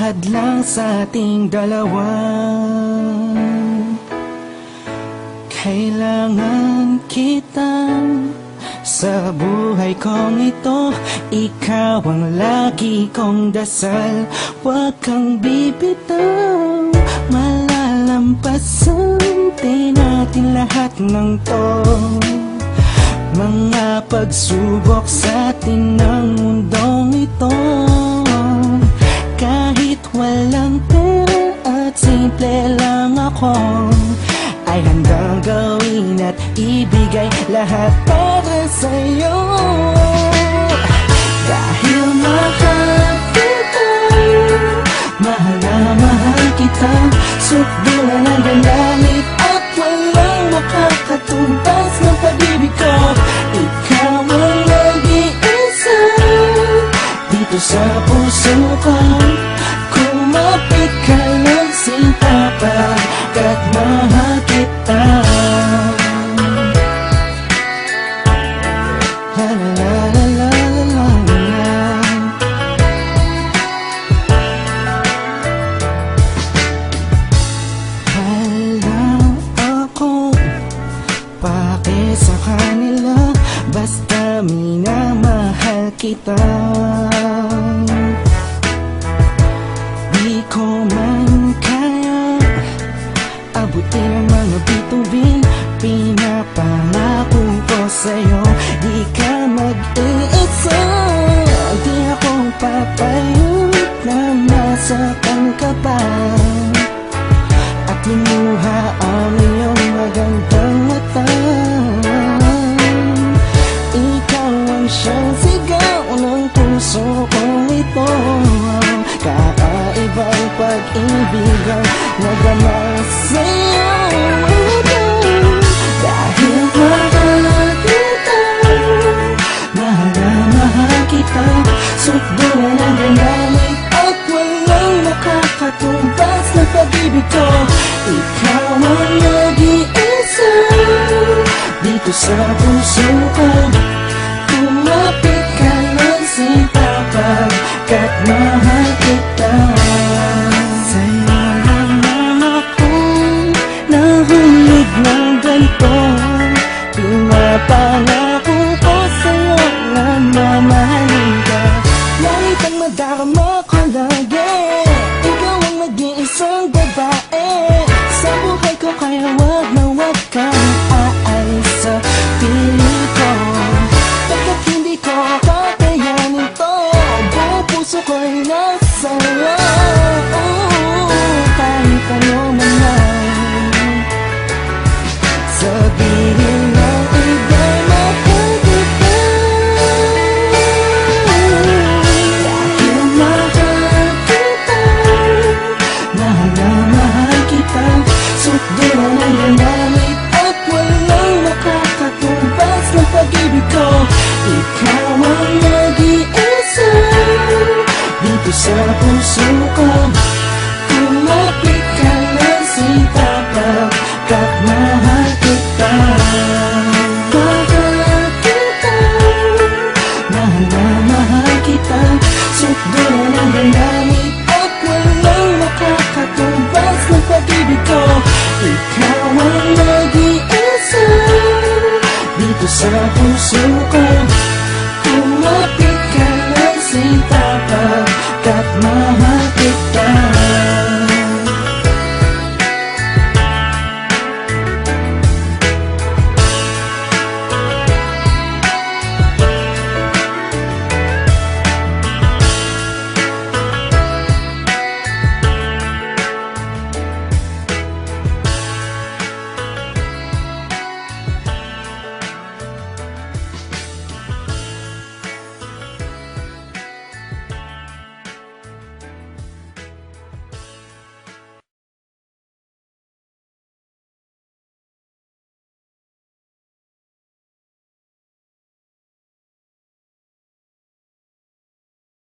hadlang sa ating dalawa. Kailangan kita sa buhay kong ito. Ikaw ang lagi kong dasal. Huwag kang bibitaw, malalampasan din natin lahat ng to. Mga pagsubok sa atin ng mundong ito. Kahit walang pera at simple lang ako, ay handang gawin at ibigay lahat para sa'yo. Dahil mahal kita, mahal na mahal kita. Sukdulan ang galamit at walang makakatumbas ng pag-ibig ko. Ikaw ang nag-iisa dito sa puso ko. Kumapit ka ng sinta pagkat mahal kita. La la la la la la la. Wala ako pake sa kanila, basta minamahal kita. Di ko man kaya abutin ang mga bituin. Pinapangako ko sa'yo, di ka mag-iisa. Di ako papayag na masaktan ka pa at lumuha ang iyong magandang mata. Ikaw ang siyang sigaw ng puso kong ito. Kakaibang pag-ibig ang nagama sa'yo. Dahil mahal kita, mahal na mahal kita. Sukdulan ang galamit at walang makakatumbas ng pag-ibig ko. Ikaw ang nag-iisa dito sa puso ko. Kumapit ka ng sinta pagkat mahal kita. Sa'yo naman ako nahulog ng ganito. Pinapangako ko sa'yo na mamahalin ka. Kahit ang madarama ko lagi, ikaw ang nag-iisang babae.